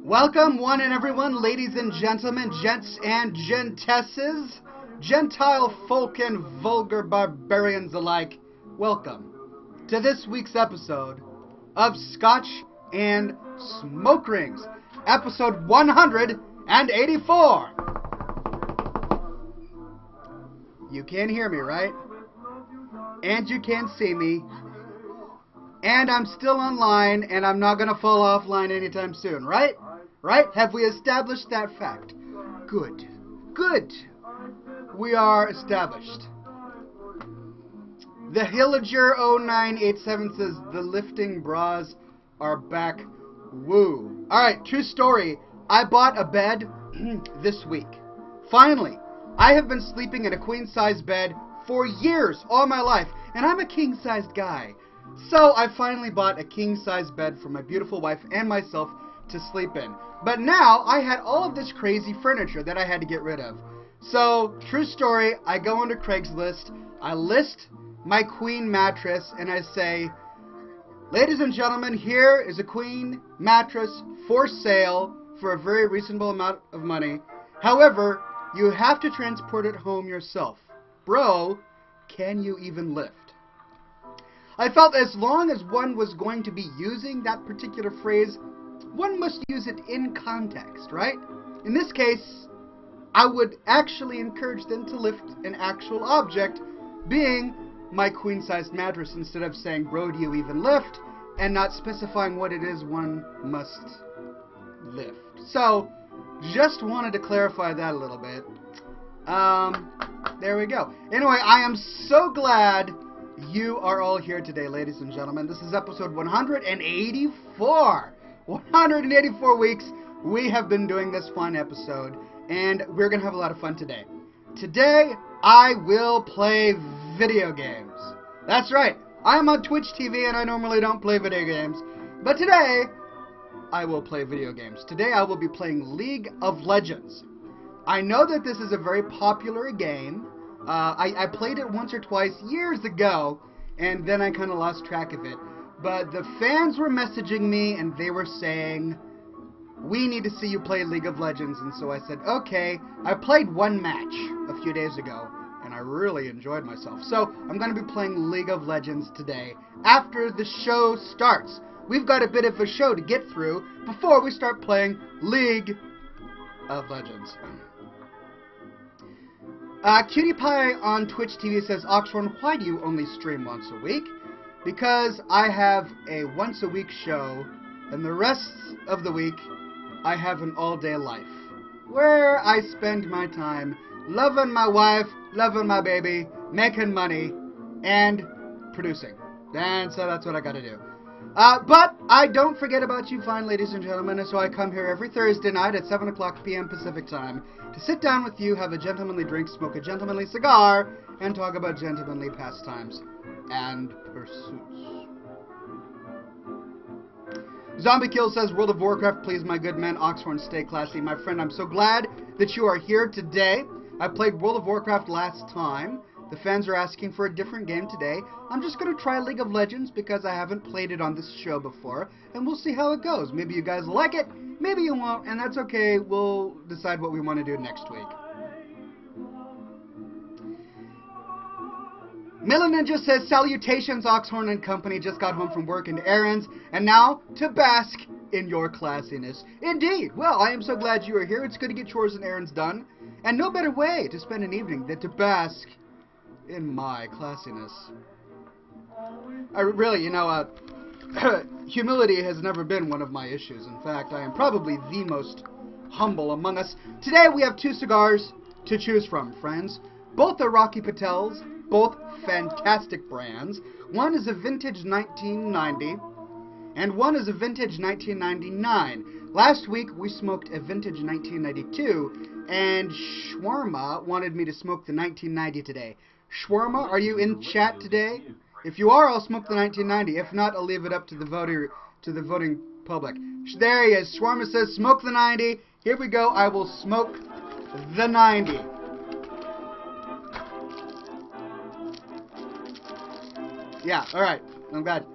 Welcome, one and everyone, ladies and gentlemen, gents and gentesses, Gentile folk and vulgar barbarians alike. Welcome to this week's episode of Scotch and Smoke Rings, episode 184. You can hear me, right? And you can see me. And I'm still online, and I'm not going to fall offline anytime soon, right? Right? Have we established that fact? Good. Good. We are established. The Hillager 0987 says, the lifting bras are back. Woo. Alright, true story. I bought a bed this week. Finally. I have been sleeping in a queen-size bed for years, all my life. And I'm a king-sized guy. So I finally bought a king-size bed for my beautiful wife and myself to sleep in. But now I had all of this crazy furniture that I had to get rid of. So, true story, I go onto Craigslist, I list my queen mattress, and I say, ladies and gentlemen, here is a queen mattress for sale for a very reasonable amount of money. However, you have to transport it home yourself. Bro, can you even lift? I felt as long as one was going to be using that particular phrase, one must use it in context, right? In this case, I would actually encourage them to lift an actual object, being my queen-sized mattress, instead of saying, bro, do you even lift? And not specifying what it is one must lift. So, just wanted to clarify that a little bit. There we go. Anyway, I am so glad you are all here today, ladies and gentlemen. This is episode 184. 184 weeks we have been doing this fun episode, and we're going to have a lot of fun today. Today, I will play video games. That's right. I'm on Twitch TV, and I normally don't play video games. But today, I will play video games. Today, I will be playing League of Legends. I know that this is a very popular game. I played it once or twice years ago, and then I kind of lost track of it. But the fans were messaging me, and they were saying, we need to see you play League of Legends. And so I said, okay. I played one match a few days ago, and I really enjoyed myself. So I'm going to be playing League of Legends today after the show starts. We've got a bit of a show to get through before we start playing League of Legends. Cutie Pie on Twitch TV says, Oxhorn, why do you only stream once a week? Because I have a once a week show, and the rest of the week I have an all-day life, where I spend my time loving my wife, loving my baby, making money, and producing. And so that's what I gotta do. But I don't forget about you fine ladies and gentlemen, and so I come here every Thursday night at 7 o'clock p.m. Pacific time to sit down with you, have a gentlemanly drink, smoke a gentlemanly cigar, and talk about gentlemanly pastimes and pursuits. Zombie Kill says, World of Warcraft, please, my good man. Oxhorn, stay classy. My friend, I'm so glad that you are here today. I played World of Warcraft last time. The fans are asking for a different game today. I'm just going to try League of Legends because I haven't played it on this show before, and we'll see how it goes. Maybe you guys will like it, maybe you won't, and that's okay. We'll decide what we want to do next week. Miller Ninja says, salutations, Oxhorn and company. Just got home from work and errands, and now to bask in your classiness. Indeed. Well, I am so glad you are here. It's good to get chores and errands done, and no better way to spend an evening than to bask in my classiness. I really, humility has never been one of my issues. In fact, I am probably the most humble among us. Today we have two cigars to choose from, friends. Both are Rocky Patel's, both fantastic brands. One is a vintage 1990, and one is a vintage 1999. Last week we smoked a vintage 1992, and Shawarma wanted me to smoke the 1990 today. Shawarma, are you in chat today? If you are, I'll smoke the 1990. If not, I'll leave it up to the voting public. There he is. Shawarma says, smoke the 90. Here we go. I will smoke the 90. Yeah, alright. I'm glad.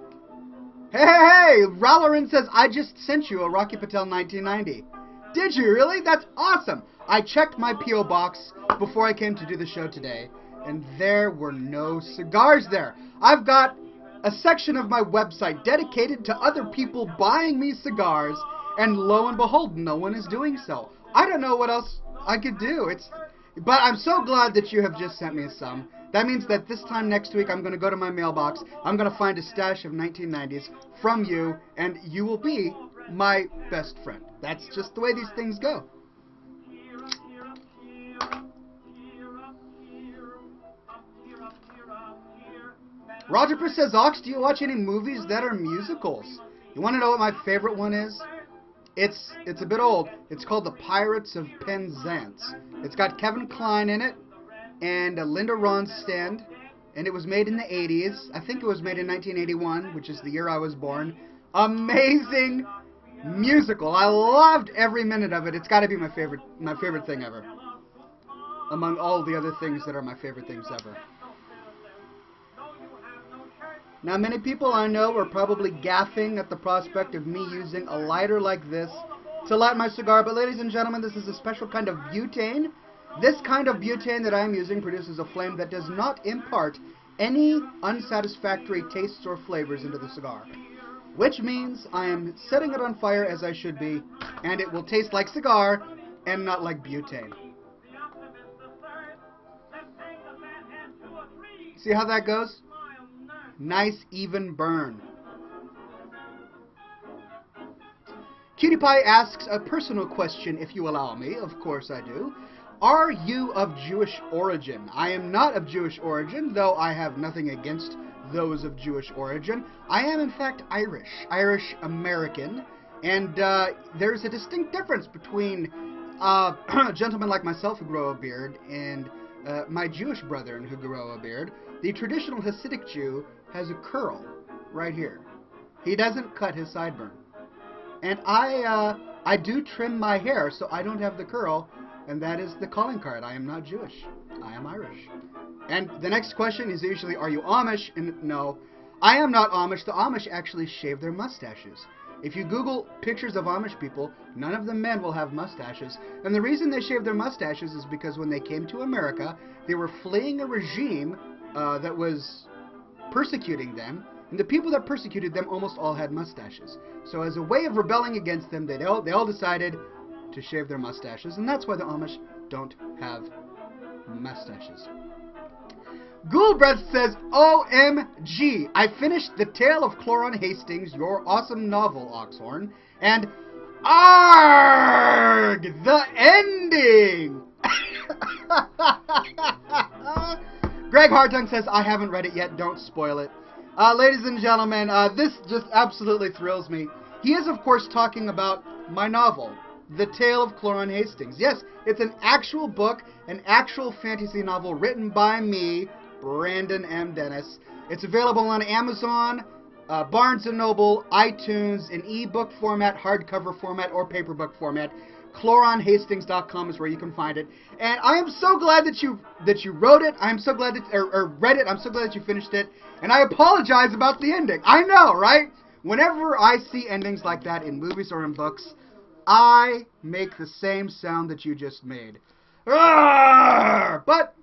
Hey, hey, hey! Ralorin says, I just sent you a Rocky Patel 1990. Did you really? That's awesome! I checked my P.O. box before I came to do the show today, and there were no cigars there. I've got a section of my website dedicated to other people buying me cigars, and lo and behold, no one is doing so. I don't know what else I could do. But I'm so glad that you have just sent me some. That means that this time next week I'm going to go to my mailbox, I'm going to find a stash of 1990s from you, and you will be my best friend. That's just the way these things go. Roger says, Ox, do you watch any movies that are musicals? You want to know what my favorite one is? It's a bit old. It's called The Pirates of Penzance. It's got Kevin Kline in it and Linda Ronstadt, and it was made in the 80s. I think it was made in 1981, which is the year I was born. Amazing musical. I loved every minute of it. It's got to be my favorite thing ever. Among all the other things that are my favorite things ever. Now, many people I know are probably gaffing at the prospect of me using a lighter like this to light my cigar, but ladies and gentlemen, this is a special kind of butane. This kind of butane that I'm using produces a flame that does not impart any unsatisfactory tastes or flavors into the cigar, which means I am setting it on fire as I should be, and it will taste like cigar and not like butane. See how that goes? Nice, even burn. Cutie Pie asks a personal question, if you allow me. Of course I do. Are you of Jewish origin? I am not of Jewish origin, though I have nothing against those of Jewish origin. I am, in fact, Irish American, and there's a distinct difference between a gentleman like myself who grow a beard and my Jewish brethren who grow a beard. The traditional Hasidic Jew has a curl right here. He doesn't cut his sideburn. And I do trim my hair so I don't have the curl, and that is the calling card. I am not Jewish. I am Irish. And the next question is usually, are you Amish? And no, I am not Amish. The Amish actually shave their mustaches. If you Google pictures of Amish people, none of the men will have mustaches. And the reason they shave their mustaches is because when they came to America, they were fleeing a regime that was persecuting them. And the people that persecuted them almost all had mustaches. So as a way of rebelling against them, they all decided to shave their mustaches. And that's why the Amish don't have mustaches. Ghoulbreath says, OMG, I finished The Tale of Cloran Hastings, your awesome novel, Oxhorn, and ARG, the ending! Greg Hartung says, I haven't read it yet, don't spoil it. Ladies and gentlemen, this just absolutely thrills me. He is, of course, talking about my novel, The Tale of Cloran Hastings. Yes, it's an actual book, an actual fantasy novel written by me, Brandon M. Dennis. It's available on Amazon, Barnes & Noble, iTunes, in ebook format, hardcover format, or paperback format. CloranHastings.com is where you can find it. And I am so glad that you wrote it. I'm so glad that, or read it. I'm so glad that you finished it. And I apologize about the ending. I know, right? Whenever I see endings like that in movies or in books, I make the same sound that you just made. Arrgh! But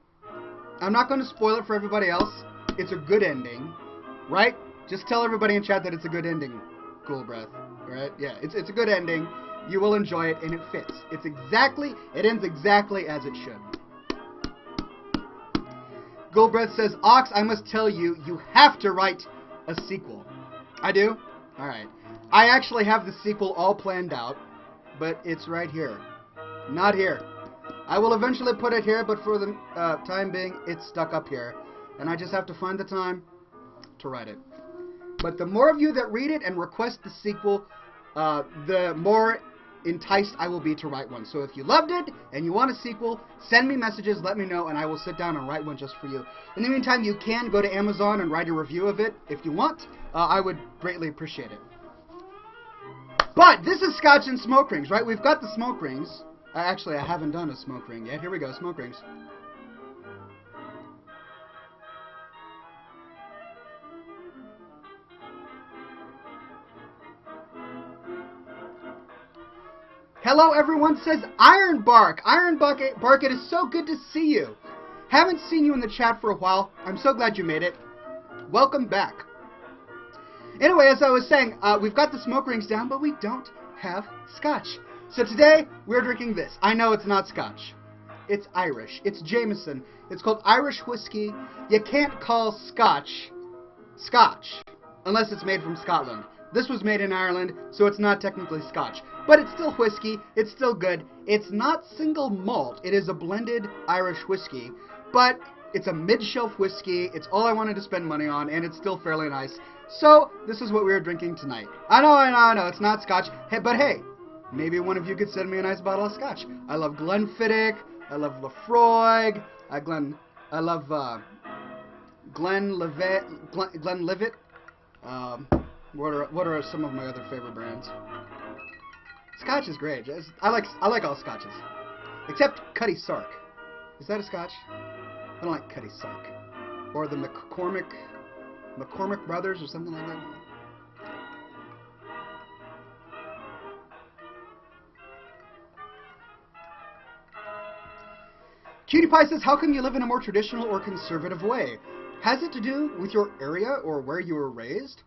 I'm not going to spoil it for everybody else. It's a good ending, right? Just tell everybody in chat that it's a good ending, Ghoulbreath. Right? Yeah, it's a good ending. You will enjoy it, and it fits. It ends exactly as it should. Ghoulbreath says, Ox, I must tell you, you have to write a sequel. I do? Alright. I actually have the sequel all planned out, but it's right here. Not here. I will eventually put it here, but for the time being, it's stuck up here. And I just have to find the time to write it. But the more of you that read it and request the sequel, the more enticed I will be to write one. So if you loved it and you want a sequel, send me messages, let me know, and I will sit down and write one just for you. In the meantime, you can go to Amazon and write a review of it if you want. I would greatly appreciate it. But this is Scotch and Smoke Rings, right? We've got the smoke rings. Actually, I haven't done a smoke ring yet. Here we go, smoke rings. Hello, everyone, says Ironbark. Ironbark, it is so good to see you. Haven't seen you in the chat for a while. I'm so glad you made it. Welcome back. Anyway, as I was saying, we've got the smoke rings down, but we don't have Scotch. So today, we're drinking this. I know it's not Scotch. It's Irish. It's Jameson. It's called Irish whiskey. You can't call Scotch Scotch unless it's made from Scotland. This was made in Ireland, so it's not technically Scotch. But it's still whiskey. It's still good. It's not single malt. It is a blended Irish whiskey. But it's a mid-shelf whiskey. It's all I wanted to spend money on, and it's still fairly nice. So this is what we are drinking tonight. I know, it's not Scotch. Hey, but hey, maybe one of you could send me a nice bottle of Scotch. I love Glenfiddich. I love Lefroy. I love Glenlivet. What are some of my other favorite brands? Scotch is great. I like all Scotches, except Cutty Sark. Is that a Scotch? I don't like Cutty Sark, or the McCormick Brothers, or something like that. Cutie Pie says, how come you live in a more traditional or conservative way? Has it to do with your area or where you were raised?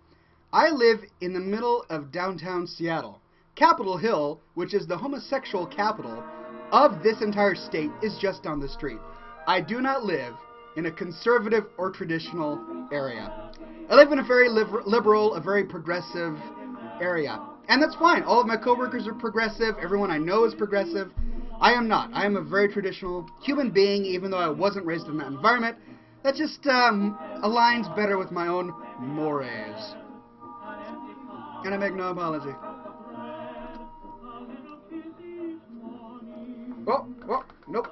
I live in the middle of downtown Seattle. Capitol Hill, which is the homosexual capital of this entire state, is just down the street. I do not live in a conservative or traditional area. I live in a very liberal, a very progressive area. And that's fine. All of my coworkers are progressive. Everyone I know is progressive. I am not. I am a very traditional human being, even though I wasn't raised in that environment. That just aligns better with my own mores. And I make no apology. Oh, nope.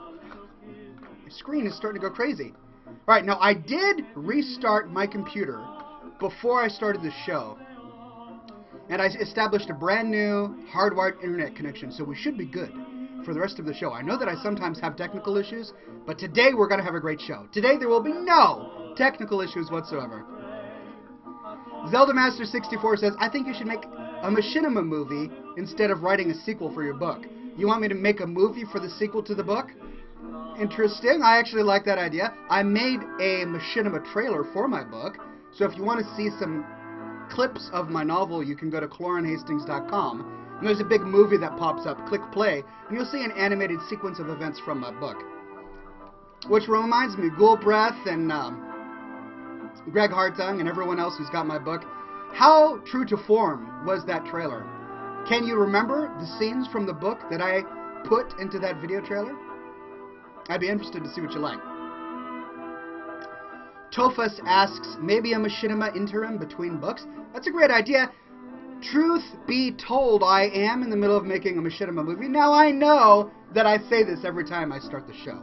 My screen is starting to go crazy. Alright, now I did restart my computer before I started the show. And I established a brand new hardwired internet connection, so we should be good for the rest of the show. I know that I sometimes have technical issues, but today we're going to have a great show. Today there will be no technical issues whatsoever. Zelda Master 64 says, I think you should make a machinima movie instead of writing a sequel for your book. You want me to make a movie for the sequel to the book? Interesting. I actually like that idea. I made a machinima trailer for my book, so if you want to see some clips of my novel, you can go to clorinhastings.com. And there's a big movie that pops up. Click play, and you'll see an animated sequence of events from my book. Which reminds me, Ghoul Breath and Greg Hartung and everyone else who's got my book, how true to form was that trailer? Can you remember the scenes from the book that I put into that video trailer? I'd be interested to see what you like. Tofus asks, maybe a machinima interim between books? That's a great idea. Truth be told, I am in the middle of making a machinima movie. Now, I know that I say this every time I start the show.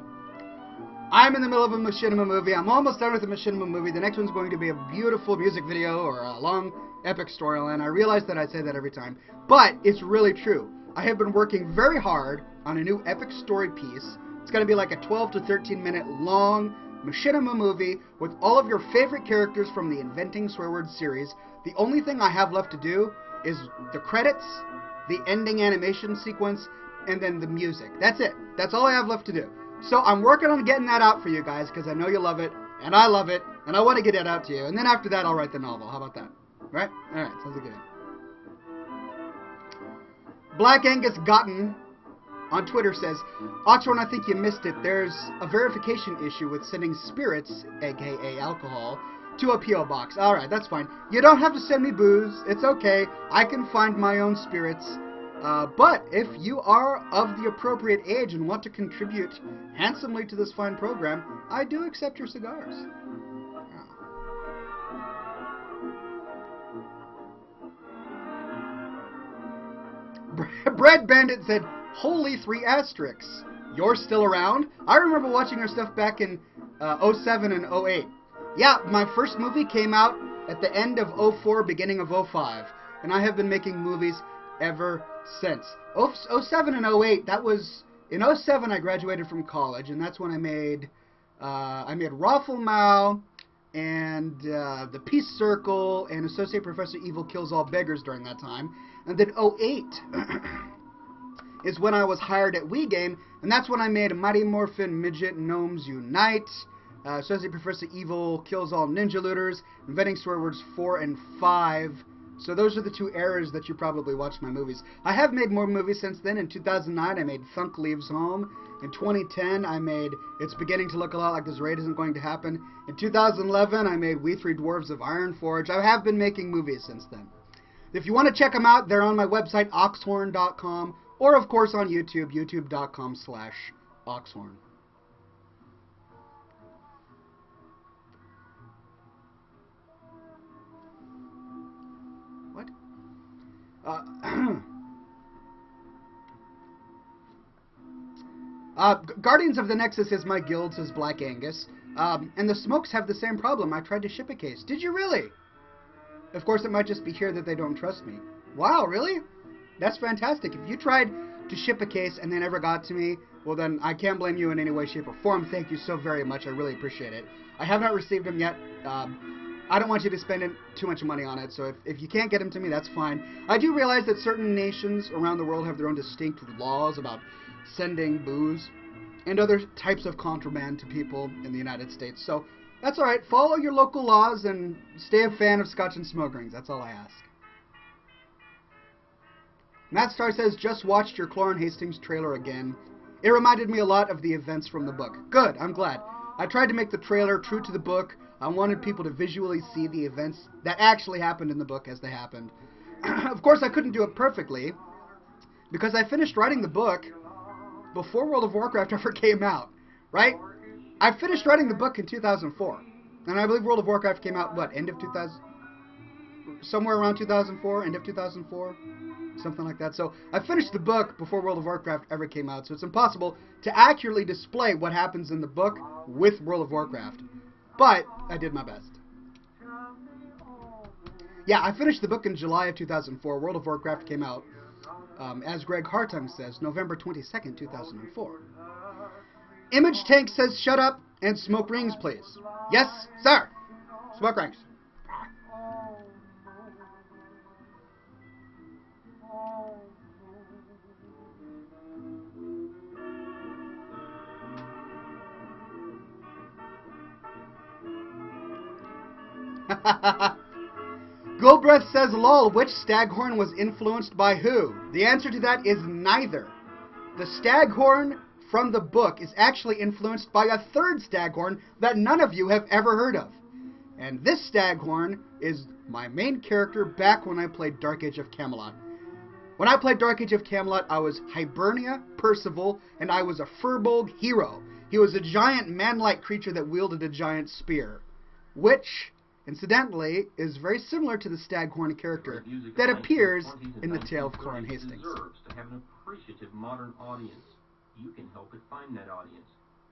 I'm in the middle of a machinima movie. I'm almost done with the machinima movie. The next one's going to be a beautiful music video or a long epic storyline. I realize that I say that every time, but it's really true. I have been working very hard on a new epic story piece. It's going to be like a 12 to 13 minute long machinima movie with all of your favorite characters from the Inventing Swear Words series. The only thing I have left to do is the credits, the ending animation sequence, and then the music. That's it. That's all I have left to do. So I'm working on getting that out for you guys because I know you love it, and I love it, and I want to get it out to you. And then after that, I'll write the novel. How about that? Right? All right. Sounds good. Black Angus Gotten on Twitter says, Oxhorn, I think you missed it. There's a verification issue with sending spirits, aka alcohol, to a P.O. box. Alright, that's fine. You don't have to send me booze. It's okay. I can find my own spirits. But if you are of the appropriate age and want to contribute handsomely to this fine program, I do accept your cigars. Bread Bandit said, holy 3 asterisks. You're still around? I remember watching your stuff back in 07 and 08. Yeah, my first movie came out at the end of 04, beginning of 05. And I have been making movies ever since. 07 and 08, that was... In 07, I graduated from college, and that's when I made Rafflemow and The Peace Circle and Associate Professor Evil Kills All Beggars during that time. And then 08 is when I was hired at Wii Game, and that's when I made Mighty Morphin Midget Gnomes Unite, Says He Prefers to Evil, Kills All Ninja Looters, Inventing Swear Words 4 and 5. So those are the 2 eras that you probably watched my movies. I have made more movies since then. In 2009, I made Thunk Leaves Home. In 2010, I made It's Beginning to Look a Lot Like This Raid Isn't Going to Happen. In 2011, I made We Three Dwarves of Ironforge. I have been making movies since then. If you want to check them out, they're on my website, oxhorn.com, or of course on YouTube, youtube.com/Oxhorn. What? Guardians of the Nexus is my guild, says Black Angus. And the Smokes have the same problem. I tried to ship a case. Did you really? Of course, it might just be here that they don't trust me. Wow, really? That's fantastic. If you tried to ship a case and they never got to me, well then I can't blame you in any way, shape, or form. Thank you so very much. I really appreciate it. I have not received them yet. I don't want you to spend too much money on it, so if you can't get them to me, that's fine. I do realize that certain nations around the world have their own distinct laws about sending booze and other types of contraband to people in the United States. So that's alright. Follow your local laws and stay a fan of Scotch and smoke rings. That's all I ask. Matt Star says, just watched your Cloran Hastings trailer again. It reminded me a lot of the events from the book. Good, I'm glad. I tried to make the trailer true to the book. I wanted people to visually see the events that actually happened in the book as they happened. Of course, I couldn't do it perfectly, because I finished writing the book before World of Warcraft ever came out, right? I finished writing the book in 2004, and I believe World of Warcraft came out, what, end of 2000? Somewhere around 2004, end of 2004? Something like that. So I finished the book before World of Warcraft ever came out, so it's impossible to accurately display what happens in the book with World of Warcraft. But I did my best. Yeah, I finished the book in July of 2004. World of Warcraft came out, as Greg Hartung says, November 22nd, 2004. Image Tank says, shut up and smoke rings, please. Yes, sir. Smoke rings. Goldbreath says, lol, which staghorn was influenced by who? The answer to that is neither. The staghorn from the book is actually influenced by a third staghorn that none of you have ever heard of. And this staghorn is my main character back when I played Dark Age of Camelot. When I played Dark Age of Camelot, I was Hibernia Percival, and I was a Firbolg hero. He was a giant man-like creature that wielded a giant spear, which, incidentally, is very similar to the Staghorn character that appears in the Tale of Cloran Hastings. To have an appreciative modern audience. You can help it find that audience.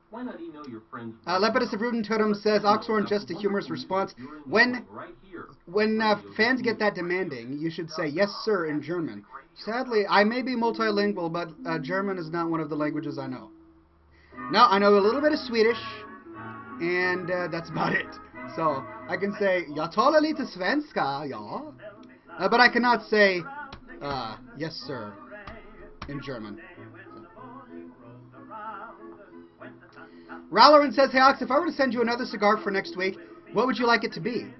Why not email your friends? Lepidus of Ruden Totem says, Oxhorn, just a humorous response. When fans get that demanding, you should say, yes, sir, in German. Sadly, I may be multilingual, but German is not one of the languages I know. No, I know a little bit of Swedish, and that's about it. So, I can say, jag talar lite svenska, ja. But I cannot say, yes, sir, in German. Ralloran says, hey, Ox, if I were to send you another cigar for next week, what would you like it to be?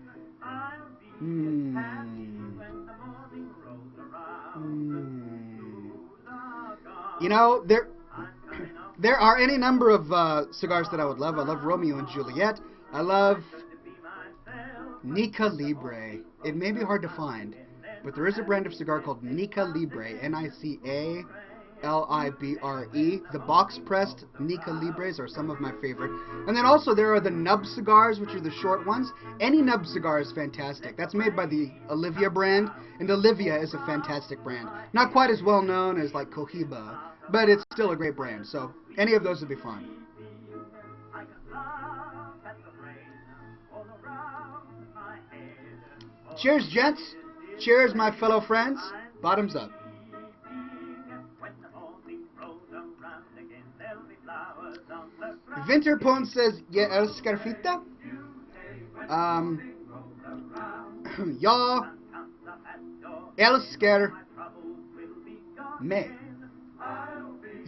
You know, there are any number of cigars that I would love. I love Romeo and Juliet. I love Nica Libre. It may be hard to find, but there is a brand of cigar called Nica Libre, Nicalibre. The box-pressed Nica Libres are some of my favorite. And then also there are the nub cigars, which are the short ones. Any nub cigar is fantastic. That's made by the Olivia brand, and Olivia is a fantastic brand. Not quite as well known as like Cohiba, but it's still a great brand. So any of those would be fine. Cheers, gents. Cheers, my fellow friends. Bottoms up. Vinterpon says, jag älskar fitta. Jag älskar mig.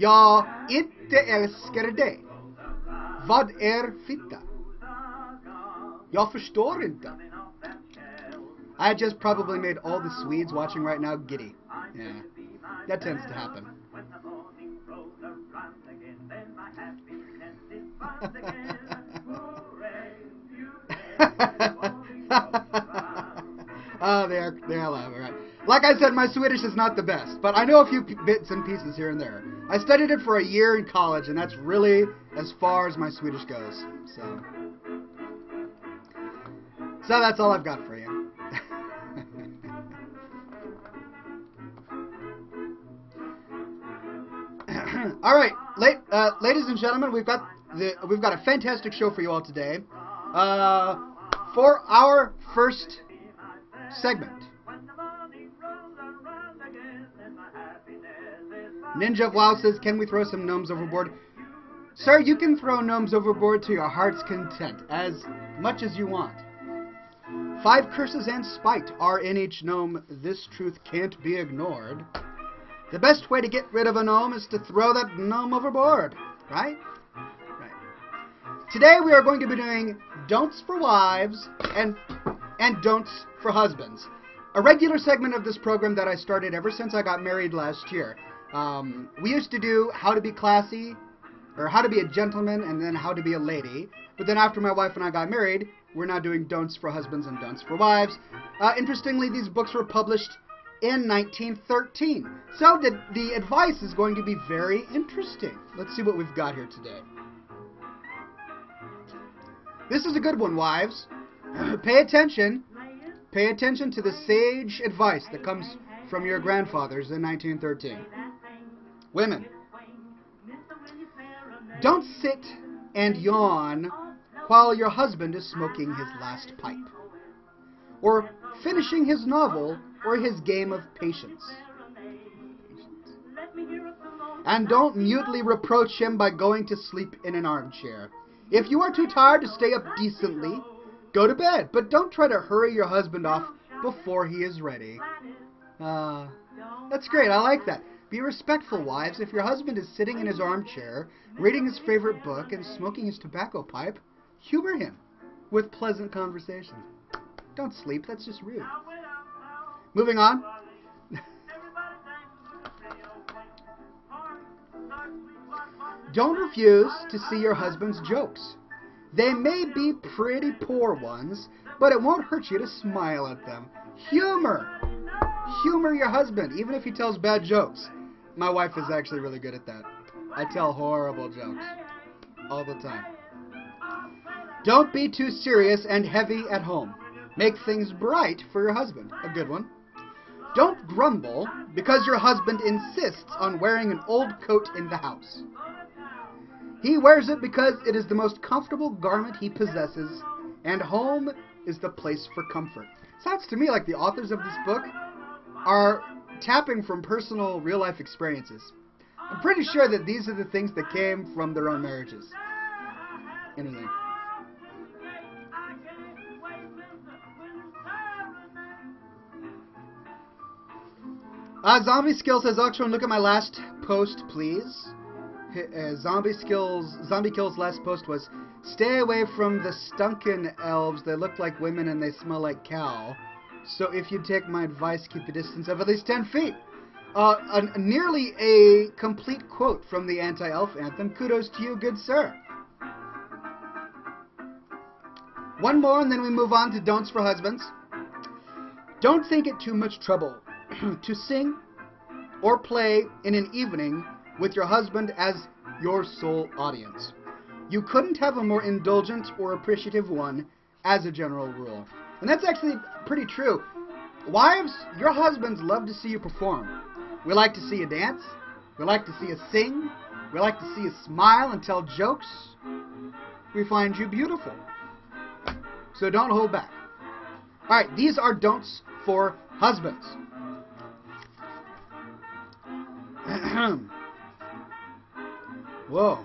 Jag inte älskar det. Vad är fitta? Jag förstår inte. I just probably made all the Swedes watching right now giddy. Yeah, that tends to happen. Oh, they're laughing, right? Like I said, my Swedish is not the best, but I know a few bits and pieces here and there. I studied it for a year in college, and that's really as far as my Swedish goes. So that's all I've got for you. All right, ladies and gentlemen, we've got a fantastic show for you all today. For our first segment, Ninja Wow says, "Can we throw some gnomes overboard?" Sir, you can throw gnomes overboard to your heart's content, as much as you want. 5 curses and spite are in each gnome. This truth can't be ignored. The best way to get rid of a gnome is to throw that gnome overboard, right? Right. Today we are going to be doing don'ts for wives and don'ts for husbands. A regular segment of this program that I started ever since I got married last year. We used to do how to be classy, or how to be a gentleman, and then how to be a lady. But then after my wife and I got married, we're now doing don'ts for husbands and don'ts for wives. Interestingly, these books were published in 1913. So the advice is going to be very interesting. Let's see what we've got here today. This is a good one, wives. Pay attention. Pay attention to the sage advice that comes from your grandfathers in 1913. Women, don't sit and yawn while your husband is smoking his last pipe, or finishing his novel, or his game of patience. And don't mutely reproach him by going to sleep in an armchair. If you are too tired to stay up decently, go to bed, but don't try to hurry your husband off before he is ready. That's great, I like that. Be respectful, wives. If your husband is sitting in his armchair, reading his favorite book, and smoking his tobacco pipe, humor him with pleasant conversation. Don't sleep, that's just rude. Moving on. Don't refuse to see your husband's jokes. They may be pretty poor ones, but it won't hurt you to smile at them. Humor! Humor your husband, even if he tells bad jokes. My wife is actually really good at that. I tell horrible jokes all the time. Don't be too serious and heavy at home. Make things bright for your husband. A good one. Don't grumble because your husband insists on wearing an old coat in the house. He wears it because it is the most comfortable garment he possesses, and home is the place for comfort. Sounds to me like the authors of this book are tapping from personal real-life experiences. I'm pretty sure that these are the things that came from their own marriages. Anything. Zombie Skill says, Oxhorn, look at my last post, please. Zombie Kill's last post was, stay away from the stunken elves. They look like women and they smell like cow. So if you take my advice, keep a distance of at least 10 feet. Nearly a complete quote from the anti-elf anthem. Kudos to you, good sir. One more and then we move on to don'ts for husbands. Don't think it too much trouble to sing or play in an evening with your husband as your sole audience. You couldn't have a more indulgent or appreciative one as a general rule. And that's actually pretty true. Wives, your husbands love to see you perform. We like to see you dance. We like to see you sing. We like to see you smile and tell jokes. We find you beautiful. So don't hold back. Alright, these are don'ts for husbands. Whoa.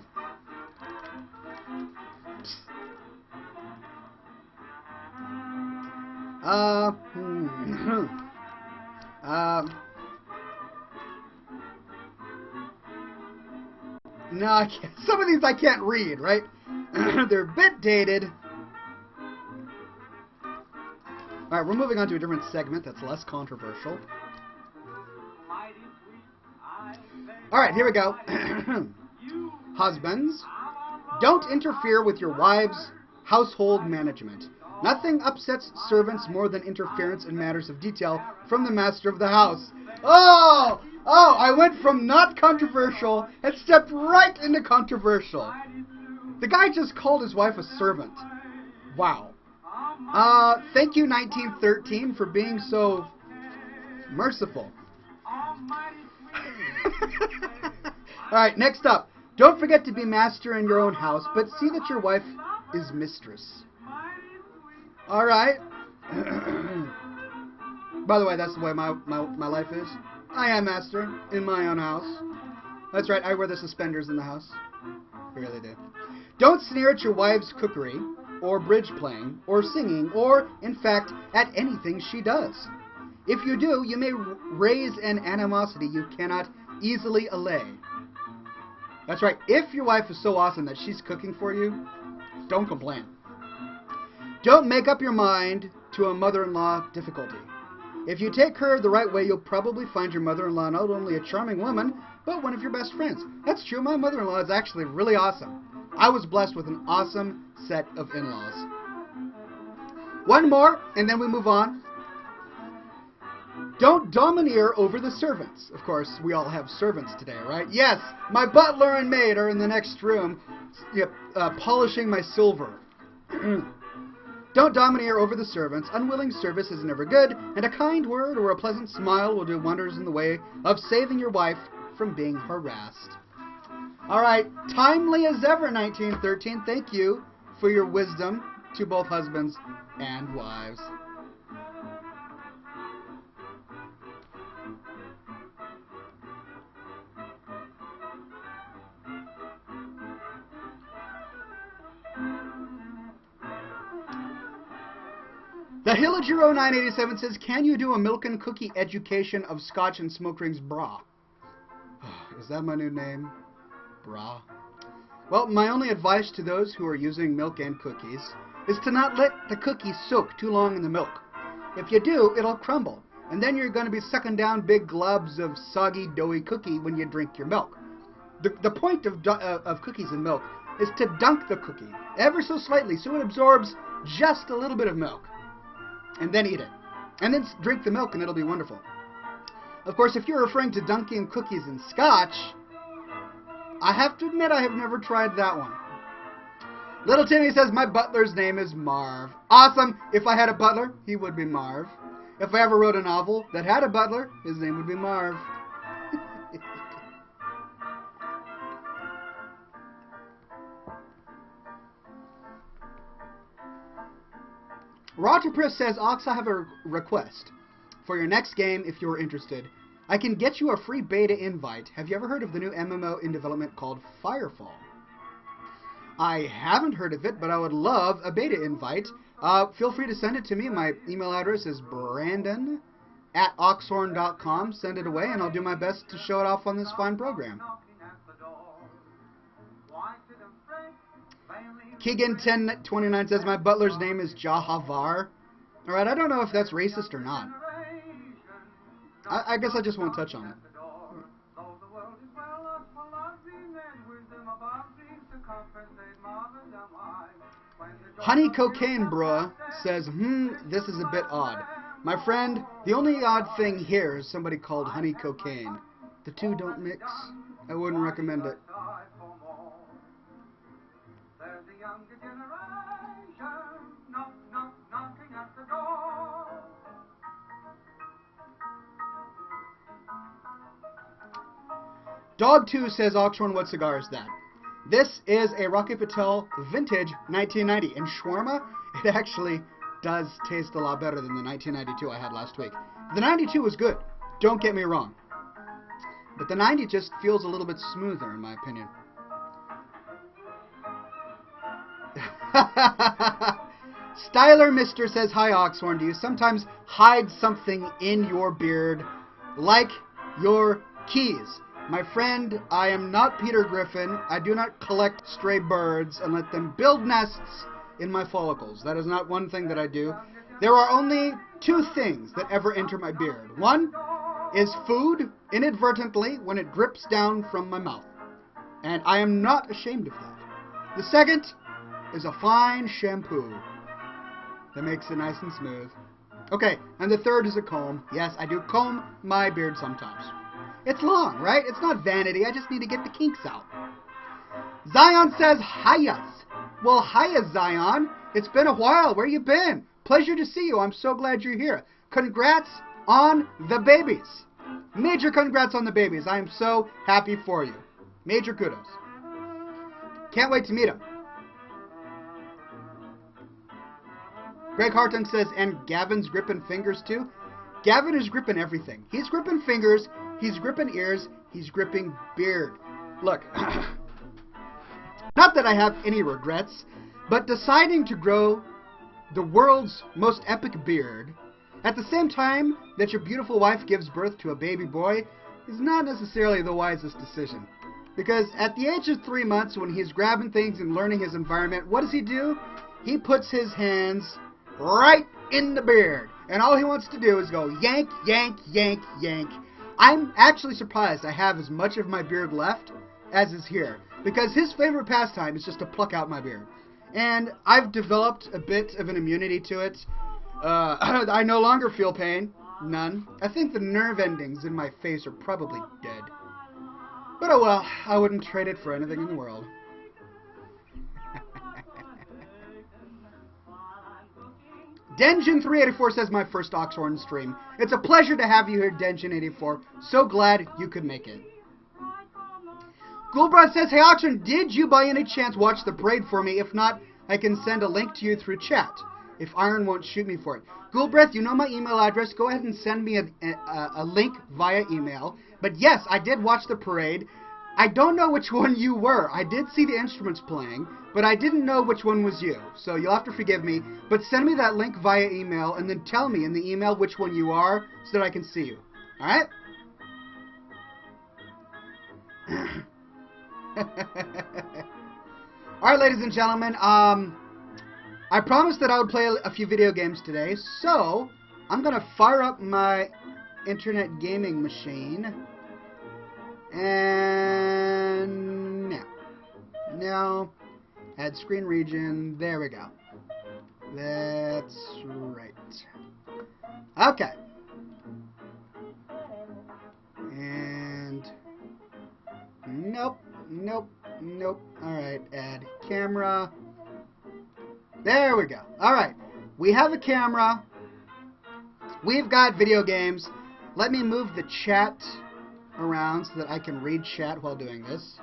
No, I can't. Some of these I can't read, right? They're a bit dated. Alright, we're moving on to a different segment that's less controversial. Alright, here we go. Husbands, don't interfere with your wives' household management. Nothing upsets servants more than interference in matters of detail from the master of the house. Oh! Oh, I went from not controversial and stepped right into controversial. The guy just called his wife a servant. Wow. Thank you, 1913, for being so merciful. Alright, next up. Don't forget to be master in your own house, but see that your wife is mistress. Alright. By the way, that's the way my life is. I am master in my own house. That's right, I wear the suspenders in the house. I really do. Don't sneer at your wife's cookery, or bridge playing, or singing, or, in fact, at anything she does. If you do, you may raise an animosity you cannot easily allay. That's right, if your wife is so awesome that she's cooking for you, don't complain. Don't make up your mind to a mother-in-law difficulty. If you take her the right way, you'll probably find your mother-in-law not only a charming woman, but one of your best friends. That's true, my mother-in-law is actually really awesome. I was blessed with an awesome set of in-laws. One more, and then we move on. Don't domineer over the servants. Of course, we all have servants today, right? Yes, my butler and maid are in the next room, polishing my silver. Don't domineer over the servants. Unwilling service is never good, and a kind word or a pleasant smile will do wonders in the way of saving your wife from being harassed. All right, timely as ever, 1913. Thank you for your wisdom to both husbands and wives. The Hillagero 987 says, can you do a milk and cookie education of Scotch and smoke rings bra? Is that my new name? Bra. Well, my only advice to those who are using milk and cookies is to not let the cookies soak too long in the milk. If you do, it'll crumble, and then you're going to be sucking down big globs of soggy, doughy cookie when you drink your milk. The point of cookies and milk is to dunk the cookie ever so slightly so it absorbs just a little bit of milk. And then eat it. And then drink the milk and it'll be wonderful. Of course, if you're referring to dunking cookies in Scotch, I have to admit I have never tried that one. Little Timmy says, my butler's name is Marv. Awesome! If I had a butler, he would be Marv. If I ever wrote a novel that had a butler, his name would be Marv. Roger Priss says, Ox, I have a request. For your next game, if you're interested, I can get you a free beta invite. Have you ever heard of the new MMO in development called Firefall? I haven't heard of it, but I would love a beta invite. Feel free to send it to me. My email address is brandon@oxhorn.com. Send it away, and I'll do my best to show it off on this fine program. Keegan1029 says, my butler's name is Jahavar. Alright, I don't know if that's racist or not. I guess I just won't touch on it. Honey Cocaine Bruh says, this is a bit odd. My friend, the only odd thing here is somebody called Honey Cocaine. The two don't mix. I wouldn't recommend it. Dog2 says, Oxhorn, what cigar is that? This is a Rocky Patel Vintage 1990. And shawarma, it actually does taste a lot better than the 1992 I had last week. The 92 was good, don't get me wrong. But the 90 just feels a little bit smoother, in my opinion. Styler Mister says, hi Oxhorn, do you sometimes hide something in your beard, like your keys? My friend, I am not Peter Griffin. I do not collect stray birds and let them build nests in my follicles. That is not one thing that I do. There are only two things that ever enter my beard. One is food, inadvertently, when it drips down from my mouth. And I am not ashamed of that. The second is a fine shampoo that makes it nice and smooth. Okay, and the third is a comb. Yes, I do comb my beard sometimes. It's long, right? It's not vanity. I just need to get the kinks out. Zion says, hiya. Well, hiya, Zion. It's been a while. Where you been? Pleasure to see you. I'm so glad you're here. Congrats on the babies. Major congrats on the babies. I am so happy for you. Major kudos. Can't wait to meet him. Greg Harton says, and Gavin's gripping fingers too? Gavin is gripping everything. He's gripping fingers, he's gripping ears, he's gripping beard. Look, not that I have any regrets, but deciding to grow the world's most epic beard at the same time that your beautiful wife gives birth to a baby boy is not necessarily the wisest decision. Because at the age of 3 months, when he's grabbing things and learning his environment, what does he do? He puts his hands right in the beard. And all he wants to do is go yank, yank, yank, yank. I'm actually surprised I have as much of my beard left as is here. Because his favorite pastime is just to pluck out my beard. And I've developed a bit of an immunity to it. I no longer feel pain. None. I think the nerve endings in my face are probably dead. But oh well, I wouldn't trade it for anything in the world. Denjin384 says, my first Oxhorn stream. It's a pleasure to have you here, Denjin84. So glad you could make it. Gulbrad says, hey Oxhorn, did you by any chance watch the parade for me? If not, I can send a link to you through chat, if Iron won't shoot me for it. Gulbreth, you know my email address. Go ahead and send me a link via email. But yes, I did watch the parade. I don't know which one you were. I did see the instruments playing, but I didn't know which one was you. So you'll have to forgive me. But send me that link via email, and then tell me in the email which one you are so that I can see you. Alright? Alright, ladies and gentlemen. I promised that I would play a few video games today, so I'm going to fire up my internet gaming machine. And now, add screen region. There we go. That's right. Okay. And nope, nope, nope. Alright, add camera. There we go. Alright, we have a camera. We've got video games. Let me move the chat around so that I can read chat while doing this.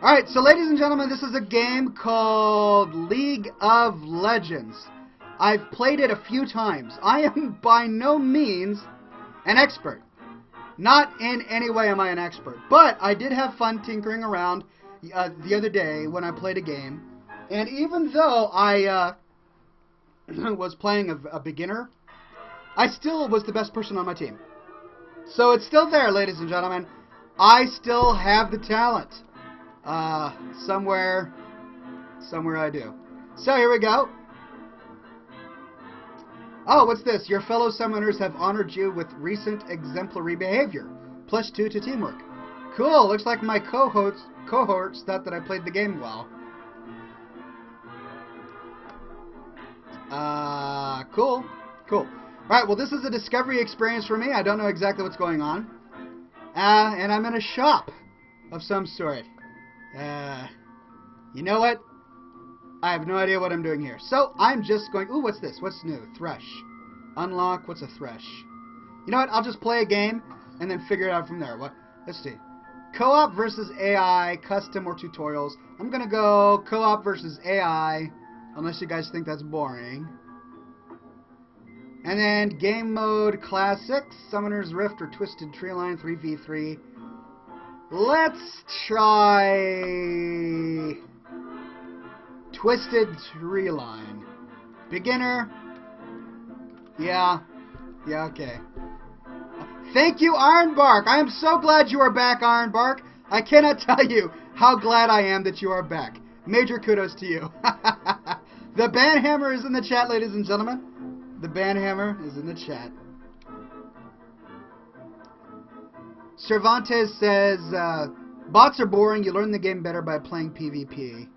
Alright, so ladies and gentlemen, this is a game called League of Legends. I've played it a few times. I am by no means an expert. Not in any way am I an expert. But I did have fun tinkering around the other day when I played a game. And even though I was playing a beginner, I still was the best person on my team. So it's still there, ladies and gentlemen. I still have the talent. Somewhere I do. So here we go. Oh, what's this? Your fellow summoners have honored you with recent exemplary behavior. +2 to teamwork. Cool. Looks like my cohorts thought that I played the game well. Cool. Cool. Alright, well this is a discovery experience for me. I don't know exactly what's going on. And I'm in a shop of some sort. You know what? I have no idea what I'm doing here. So I'm just going... Ooh, what's this? What's new? Thresh. Unlock. What's a thresh? You know what? I'll just play a game and then figure it out from there. What? Let's see. Co-op versus AI, custom or tutorials. I'm going to go co-op versus AI, unless you guys think that's boring. And then game mode classic, Summoner's Rift or Twisted Tree Line 3v3. Let's try Twisted Tree Line. Beginner. Yeah, okay. Thank you, Ironbark. I am so glad you are back, Ironbark. I cannot tell you how glad I am that you are back. Major kudos to you. The Banhammer is in the chat, ladies and gentlemen. The Banhammer is in the chat. Cervantes says, bots are boring. You learn the game better by playing PvP.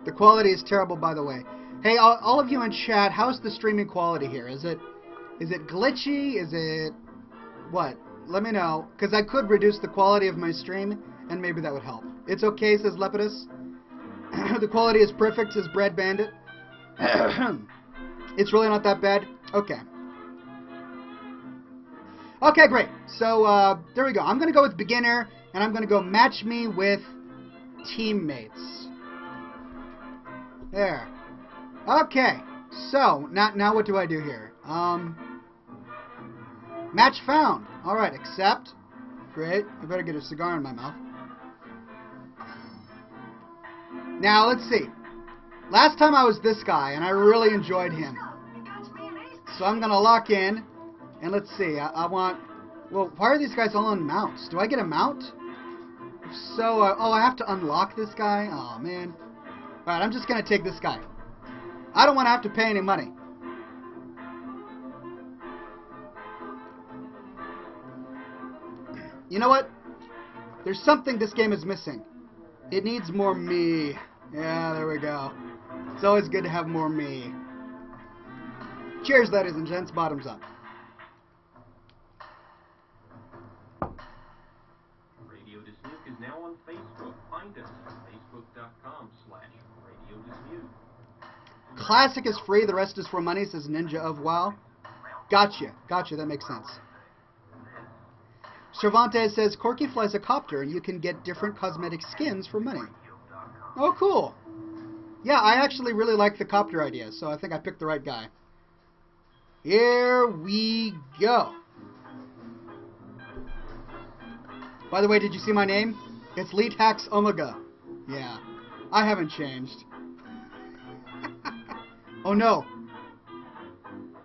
The quality is terrible, by the way. Hey, all of you in chat, how's the streaming quality here? Is it glitchy? Is it what? Let me know, because I could reduce the quality of my stream, and maybe that would help. It's okay, says Lepidus. The quality is perfect, says Bread Bandit. It's really not that bad? Okay. Okay, great. So, there we go. I'm going to go with beginner, and I'm going to go match me with teammates. There. Okay. So, now what do I do here? Match found. Alright, accept. Great. I better get a cigar in my mouth. Now, let's see. Last time I was this guy, and I really enjoyed him. So I'm going to lock in. And let's see. I want... Well, why are these guys all on mounts? Do I get a mount? If so, oh, I have to unlock this guy? Oh, man. Alright, I'm just going to take this guy. I don't want to have to pay any money. You know what? There's something this game is missing. It needs more me. Yeah, there we go. It's always good to have more me. Cheers, ladies and gents. Bottoms up. Radio Dismuke is now on Facebook. Find us at facebook.com/Radio Dismuke. Classic is free. The rest is for money, says Ninja of WoW. Gotcha. Gotcha. That makes sense. Cervantes says, Corky flies a copter and you can get different cosmetic skins for money. Oh, cool. Yeah, I actually really like the copter idea, so I think I picked the right guy. Here we go. By the way, did you see my name? It's Leetax Omega. Yeah, I haven't changed. Oh, no.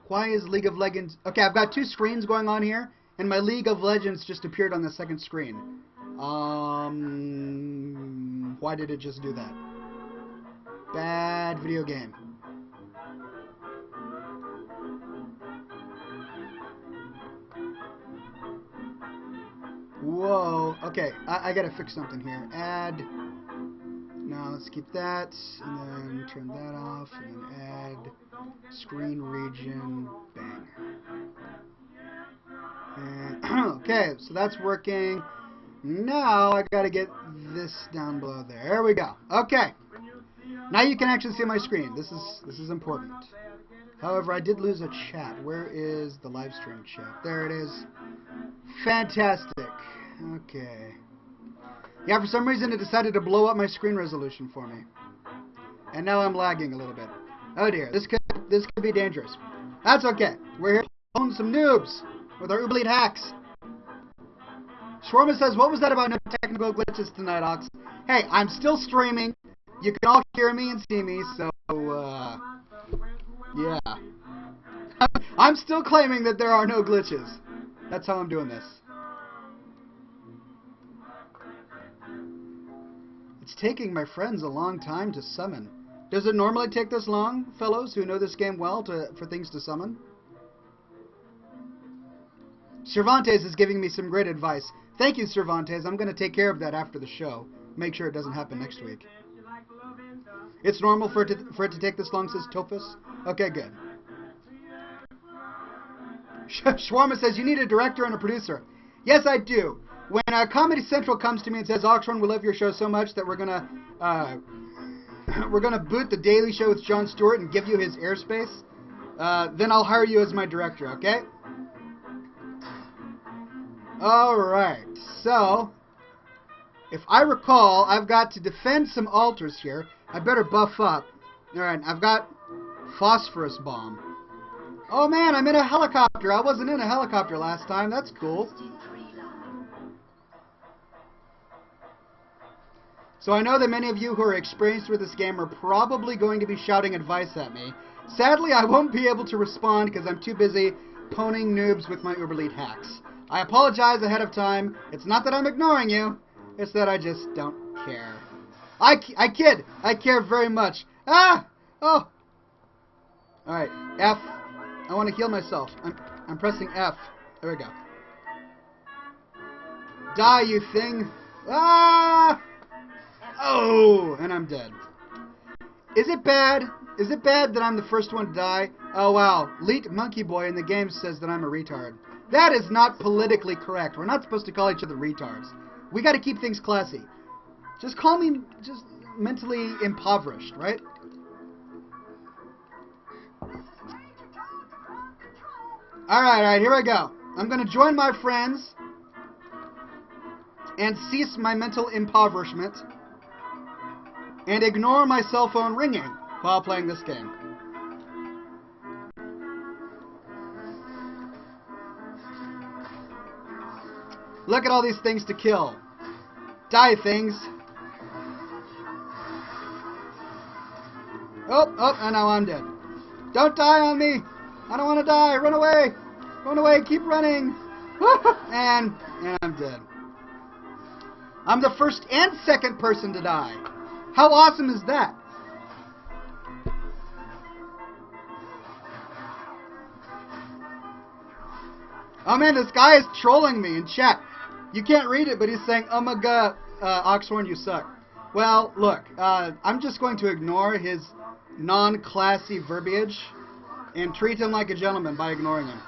Why is League of Legends... Okay, I've got two screens going on here. And my League of Legends just appeared on the second screen. Why did it just do that? Bad video game. Whoa. Okay, I gotta fix something here. Add. Now let's keep that. And then turn that off. And then add screen region. Bang. Okay, so that's working. Now I gotta get this down below there. There we go. Okay. Now you can actually see my screen. This is important. However, I did lose a chat. Where is the live stream chat? There it is. Fantastic. Okay. Yeah, for some reason it decided to blow up my screen resolution for me. And now I'm lagging a little bit. Oh dear, this could be dangerous. That's okay. We're here to own some noobs with our Uberlead hacks. Shawarma says, what was that about no technical glitches tonight, Ox? Hey, I'm still streaming. You can all hear me and see me, so, yeah. I'm still claiming that there are no glitches. That's how I'm doing this. It's taking my friends a long time to summon. Does it normally take this long, fellows who know this game well, for things to summon? Cervantes is giving me some great advice. Thank you, Cervantes. I'm going to take care of that after the show. Make sure it doesn't happen next week. It's normal for it to take this long, says Tophus. Okay, good. Shawarma says, you need a director and a producer. Yes, I do. When Comedy Central comes to me and says, Oxhorn, we love your show so much that we're gonna boot the Daily Show with Jon Stewart and give you his airspace, then I'll hire you as my director, okay? Alright, so, if I recall, I've got to defend some altars here. I better buff up. Alright, I've got Phosphorus Bomb. Oh man, I'm in a helicopter. I wasn't in a helicopter last time. That's cool. So I know that many of you who are experienced with this game are probably going to be shouting advice at me. Sadly, I won't be able to respond because I'm too busy poning noobs with my Uber Lead hacks. I apologize ahead of time. It's not that I'm ignoring you. It's that I just don't care. I kid. I care very much. Ah! Oh! Alright, F. I want to heal myself. I'm pressing F. There we go. Die, you thing. Ah! Oh! And I'm dead. Is it bad? Is it bad that I'm the first one to die? Oh, wow. Leet Monkey Boy in the game says that I'm a retard. That is not politically correct. We're not supposed to call each other retards. We got to keep things classy. Just call me just mentally impoverished, right? Alright, here we go. I'm going to join my friends and cease my mental impoverishment and ignore my cell phone ringing while playing this game. Look at all these things to kill. Die, things. Oh, and now I'm dead. Don't die on me. I don't want to die. Run away. Run away. Keep running. and I'm dead. I'm the first and second person to die. How awesome is that? Oh man, this guy is trolling me in chat. You can't read it, but he's saying, oh my god, Oxhorn, you suck. Well, look, I'm just going to ignore his non-classy verbiage and treat him like a gentleman by ignoring him.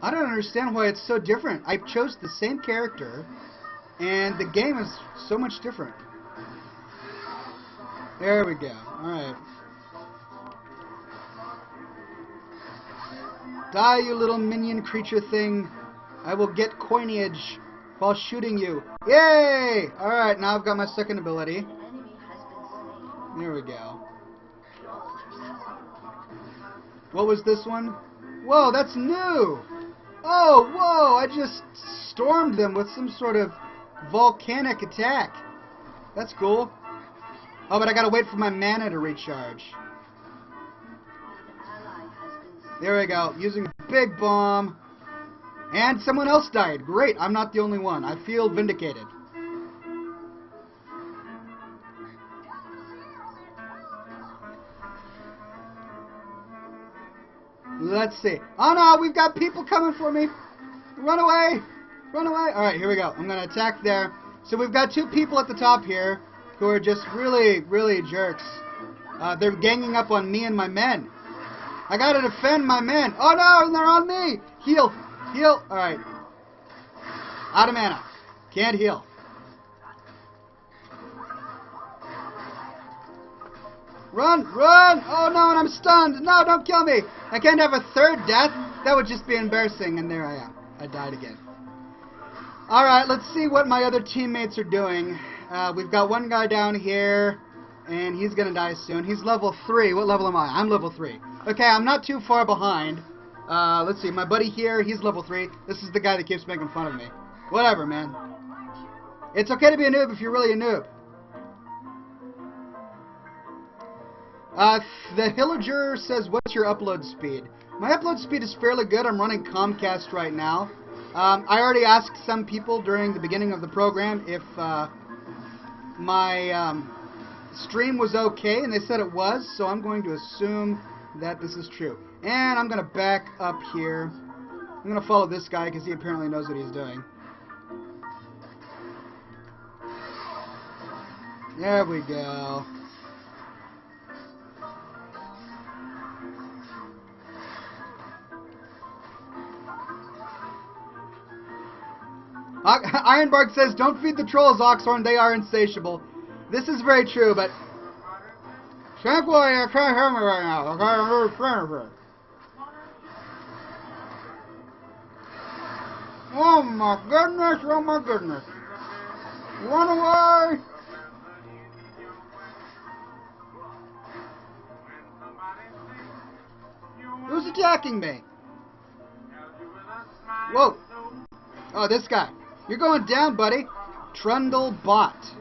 I don't understand why it's so different. I chose the same character, and the game is so much different. There we go. Alright. Die, you little minion creature thing. I will get coinage while shooting you. Yay! Alright, now I've got my second ability. There we go. What was this one? Whoa, that's new! Oh, whoa! I just stormed them with some sort of volcanic attack. That's cool. Oh, but I gotta wait for my mana to recharge. There we go. Using big bomb. And someone else died. Great, I'm not the only one. I feel vindicated. Let's see. Oh no, we've got people coming for me. Run away. Run away. Alright, here we go. I'm going to attack there. So we've got two people at the top here who are just really, really jerks. They're ganging up on me and my men. I gotta defend my men. Oh no, they're on me. Heal. Heal. Alright. Out of mana. Can't heal. Run! Run! Oh no, and I'm stunned! No, don't kill me! I can't have a third death? That would just be embarrassing, and there I am. I died again. Alright, let's see what my other teammates are doing. We've got one guy down here, and he's gonna die soon. He's level 3. What level am I? I'm level 3. Okay, I'm not too far behind. Let's see, my buddy here, he's level 3. This is the guy that keeps making fun of me. Whatever, man. It's okay to be a noob if you're really a noob. The Hillager says, what's your upload speed? My upload speed is fairly good. I'm running Comcast right now. I already asked some people during the beginning of the program if my stream was okay, and they said it was, so I'm going to assume that this is true. And I'm going to back up here. I'm going to follow this guy because he apparently knows what he's doing. There we go. Ironbark says, don't feed the trolls, Oxhorn, they are insatiable. This is very true, but... Thankfully, I can't hear me right now. Oh my goodness, oh my goodness. Run away! Who's attacking me? Whoa. Oh, this guy. You're going down, buddy. Trundlebot.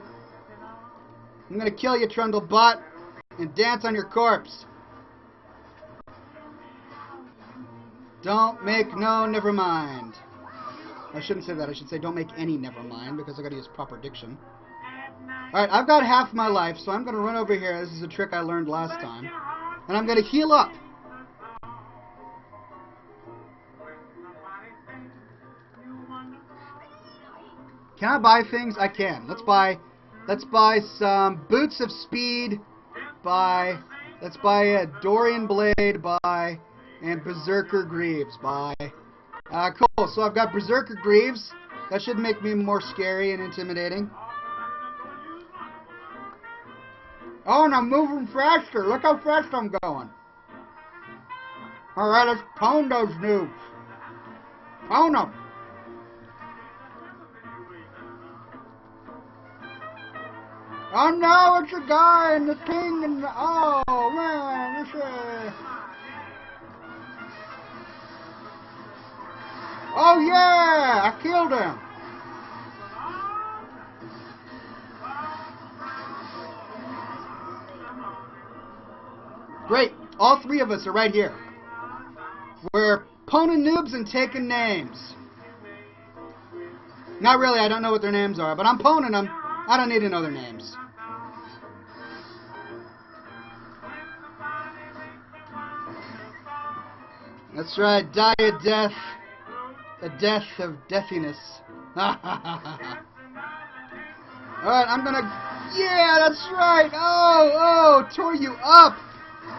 I'm gonna kill you, Trundlebot, and dance on your corpse. Don't make no never mind. I shouldn't say that. I should say don't make any never mind, because I gotta use proper diction. Alright, I've got half my life, so I'm gonna run over here. This is a trick I learned last time. And I'm gonna heal up. Can I buy things? I can. Let's buy some Boots of Speed. Let's buy a Dorian Blade. And Berserker Greaves. Cool. So I've got Berserker Greaves. That should make me more scary and intimidating. Oh, and I'm moving faster. Look how fast I'm going. Alright, let's pound those noobs. Pound them. Oh no, it's a guy and the king and the... Oh man, this is... Oh yeah, I killed him. Great, all three of us are right here. We're poning noobs and taking names. Not really, I don't know what their names are, but I'm poning them. I don't need to know their names. That's right, die a death. A death of deathiness. Alright, I'm gonna... Yeah, that's right! Oh, tore you up!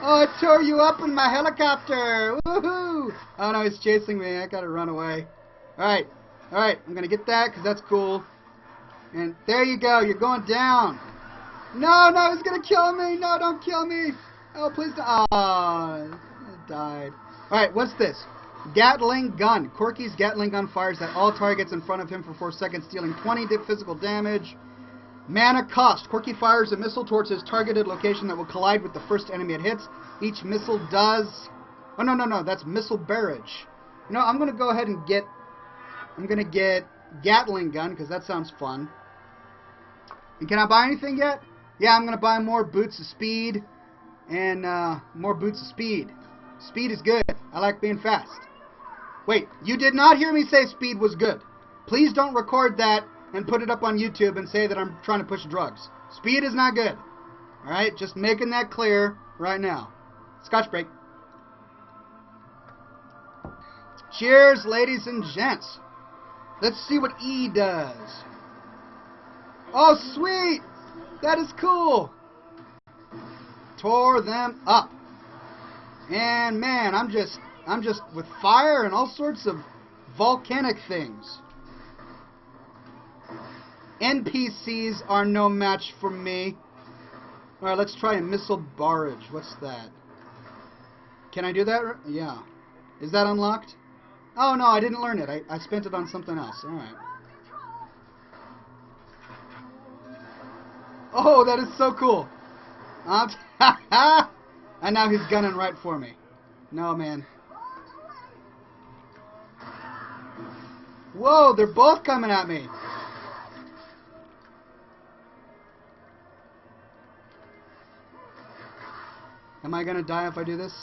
Oh, I tore you up in my helicopter! Woohoo! Oh no, he's chasing me. I gotta run away. Alright, I'm gonna get that, because that's cool. And there you go, you're going down. No, he's gonna kill me! No, don't kill me! Oh, please don't... Oh, I died. Alright, what's this? Gatling gun. Corky's Gatling gun fires at all targets in front of him for 4 seconds, dealing 20 physical damage. Mana cost. Corky fires a missile towards his targeted location that will collide with the first enemy it hits. Each missile does... Oh, no, that's missile barrage. You know, I'm going to go ahead and get... I'm going to get Gatling gun, because that sounds fun. And can I buy anything yet? Yeah, I'm going to buy more Boots of Speed. And, more Boots of Speed. Speed is good. I like being fast. Wait, you did not hear me say speed was good. Please don't record that and put it up on YouTube and say that I'm trying to push drugs. Speed is not good. Alright, just making that clear right now. Scotch break. Cheers, ladies and gents. Let's see what E does. Oh, sweet! That is cool. Tore them up. And man, I'm just with fire and all sorts of volcanic things. NPCs are no match for me. Alright, let's try a missile barrage. What's that? Can I do that? Yeah. Is that unlocked? Oh no, I didn't learn it. I spent it on something else. Alright. Oh, that is so cool. And now he's gunning right for me. No, man. Whoa, they're both coming at me. Am I gonna die if I do this?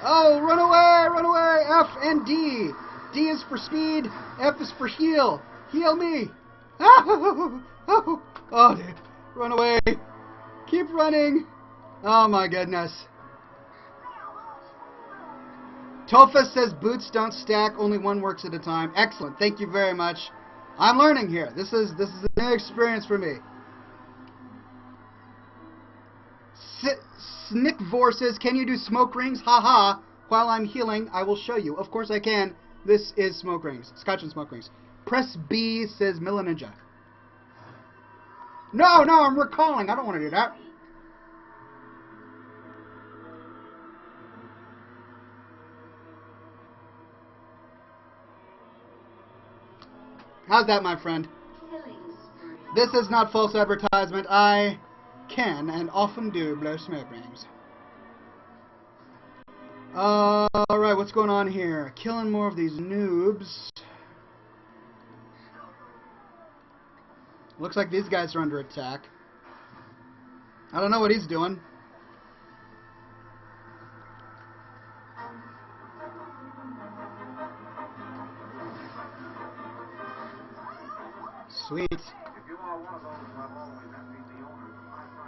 Oh, run away, run away! F and D. D is for speed, F is for heal. Heal me. Oh, dude. Run away. Keep running. Oh my goodness. Tofa says boots don't stack, only one works at a time. Excellent. Thank you very much. I'm learning here. This is a new experience for me. Snickvor says, can you do smoke rings? Haha. While I'm healing, I will show you. Of course I can. This is smoke rings. Scotch and smoke rings. Press B says Milla Ninja. No, I'm recalling. I don't want to do that. How's that, my friend? This is not false advertisement. I can and often do blow smoke rings. Alright, what's going on here? Killing more of these noobs. Looks like these guys are under attack. I don't know what he's doing. Sweet.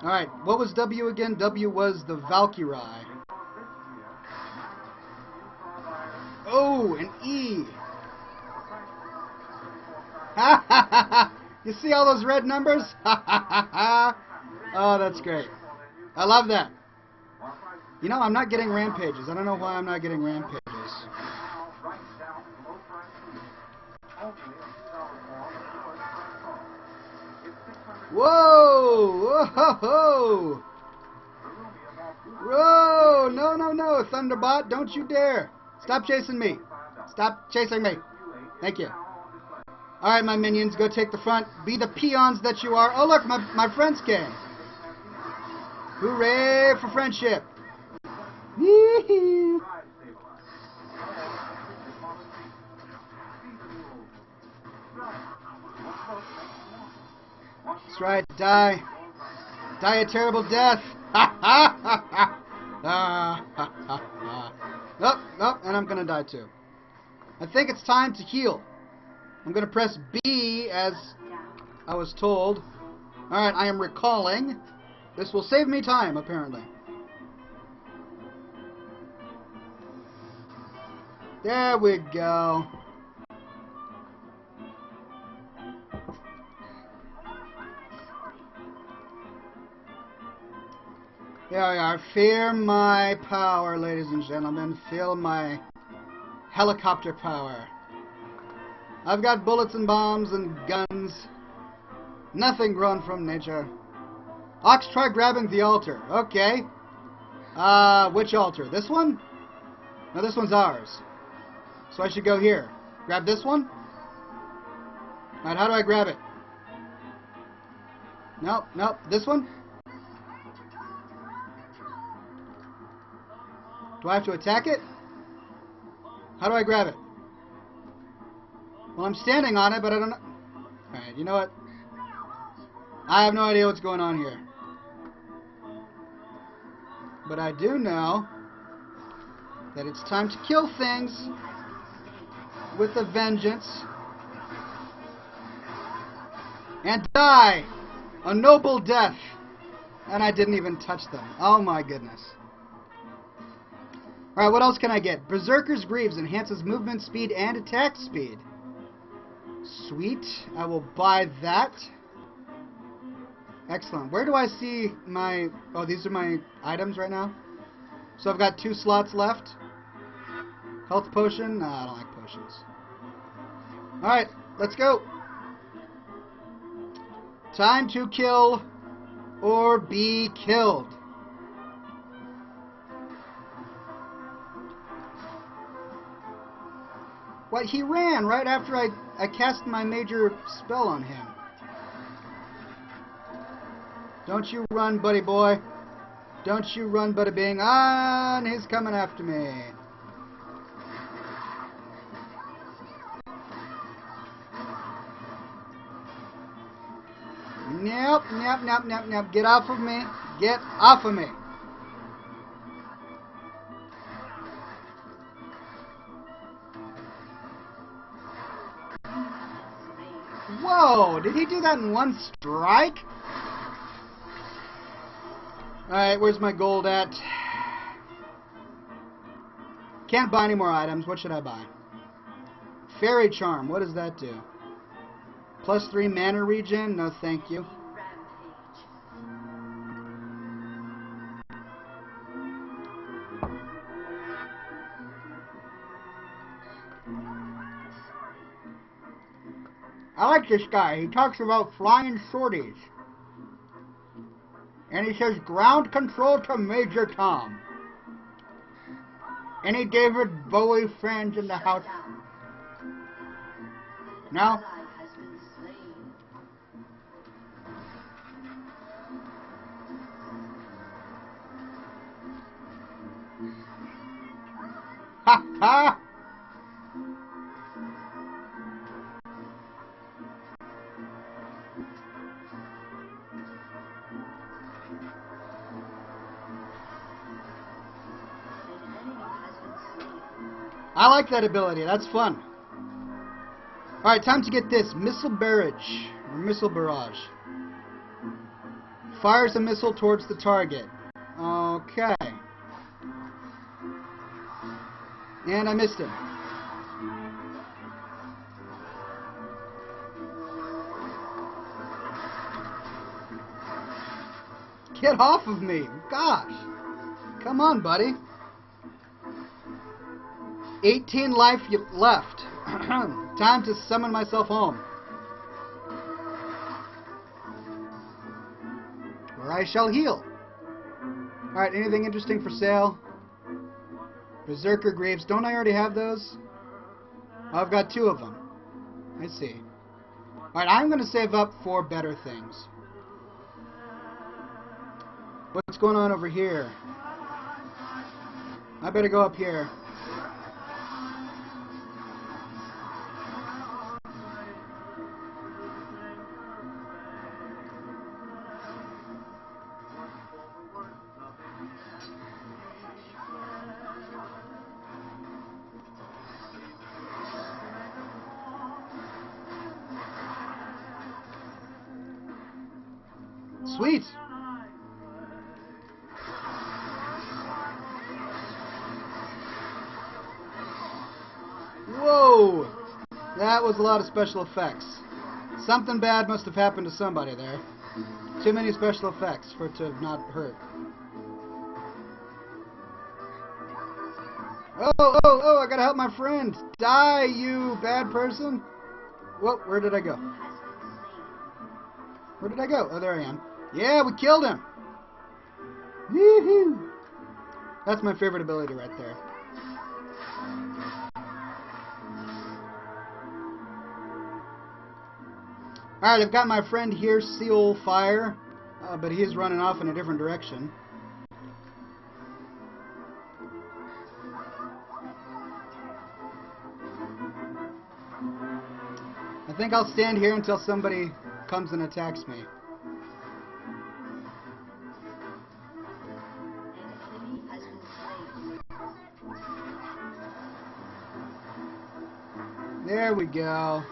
Alright, what was W again? W was the Valkyrie. Oh, an E. Ha ha ha ha! You see all those red numbers? Ha ha ha ha! Oh, that's great. I love that. You know, I'm not getting rampages. I don't know why I'm not getting rampages. Whoa! Whoa! Whoa! No, no, no! Thunderbot, don't you dare! Stop chasing me! Stop chasing me! Thank you. Alright, my minions, go take the front. Be the peons that you are. Oh, look, my friends came. Hooray for friendship! Yee-hee. That's right, die. Die a terrible death. Ha ha ha ha. Ha ha ha. Nope, nope, and I'm gonna die too. I think it's time to heal. I'm gonna press B as I was told. Alright, I am recalling. This will save me time, apparently. There we go. There we are. Fear my power, ladies and gentlemen. Feel my helicopter power. I've got bullets and bombs and guns. Nothing grown from nature. Ox, try grabbing the altar. Okay. Which altar? This one? No, this one's ours. So I should go here. Grab this one? Alright, how do I grab it? Nope, nope. This one? Do I have to attack it? How do I grab it? Well, I'm standing on it, but I don't know. Alright, you know what? I have no idea what's going on here. But I do know that it's time to kill things with a vengeance. And die a noble death. And I didn't even touch them. Oh my goodness. Alright, what else can I get? Berserker's Greaves enhances movement speed and attack speed. Sweet. I will buy that. Excellent. Where do I see my... Oh, these are my items right now? So I've got 2 slots left. Health potion? Nah, I don't like potions. Alright, let's go. Time to kill or be killed. What? He ran right after I cast my major spell on him. Don't you run, buddy boy. Don't you run, buddy bing. Ah, and he's coming after me. Nope, nope, nope, nope, nope. Get off of me. Get off of me. Whoa, did he do that in one strike? Alright, where's my gold at? Can't buy any more items. What should I buy? Fairy Charm. What does that do? +3 mana regen? No, thank you. I like this guy. He talks about flying sorties. And he says, ground control to Major Tom. Any David Bowie fans in the house? No? Ha ha! I like that ability. That's fun. Alright, time to get this. Missile Barrage. Or Missile Barrage. Fires a missile towards the target. Okay. And I missed him. Get off of me! Gosh! Come on, buddy. 18 life left. Time to summon myself home. Where I shall heal. Alright, anything interesting for sale? Berserker Greaves. Don't I already have those? Oh, I've got 2 of them. I see. Alright, I'm going to save up for better things. What's going on over here? I better go up here. Sweet! Whoa! That was a lot of special effects. Something bad must have happened to somebody there. Too many special effects for it to have not hurt. Oh, I gotta help my friend! Die, you bad person! Whoa, where did I go? Where did I go? Oh, there I am. Yeah, we killed him! Woohoo! That's my favorite ability right there. Alright, I've got my friend here, Seal Fire, but he's running off in a different direction. I think I'll stand here until somebody comes and attacks me. There we go.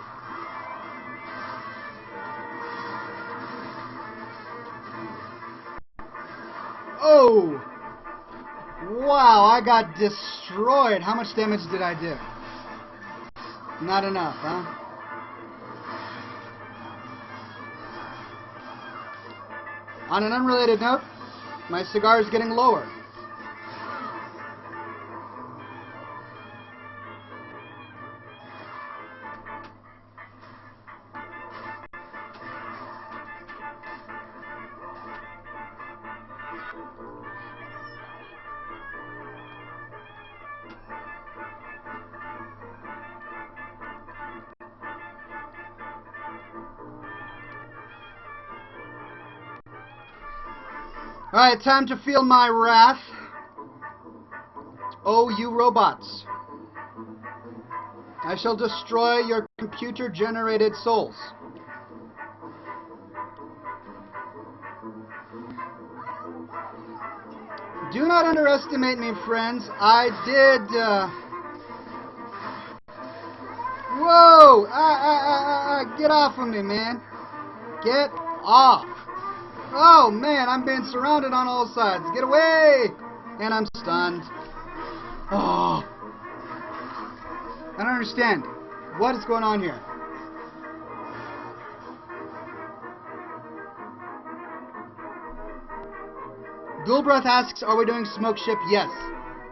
Oh! Wow, I got destroyed. How much damage did I do? Not enough, huh? On an unrelated note, my cigar is getting lower. Alright, time to feel my wrath. Oh, you robots. I shall destroy your computer-generated souls. Do not underestimate me, friends. I did, Whoa! Get off of me, man. Get off. Oh, man, I'm being surrounded on all sides. Get away! And I'm stunned. Oh. I don't understand. What is going on here? Dual Breath asks, are we doing Smoke Ship? Yes.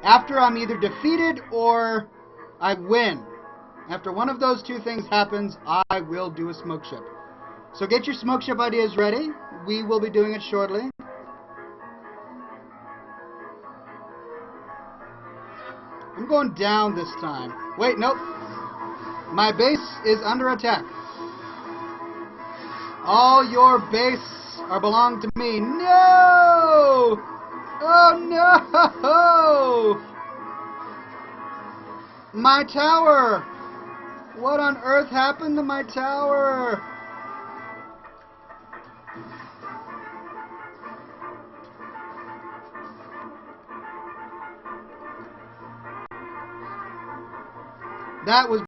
After I'm either defeated or I win. After one of those 2 things happens, I will do a Smoke Ship. So get your Smoke Ship ideas ready. We will be doing it shortly. I'm going down this time. Wait, nope. My base is under attack. All your base belong to me. No! Oh no! My tower! What on earth happened to my tower? That was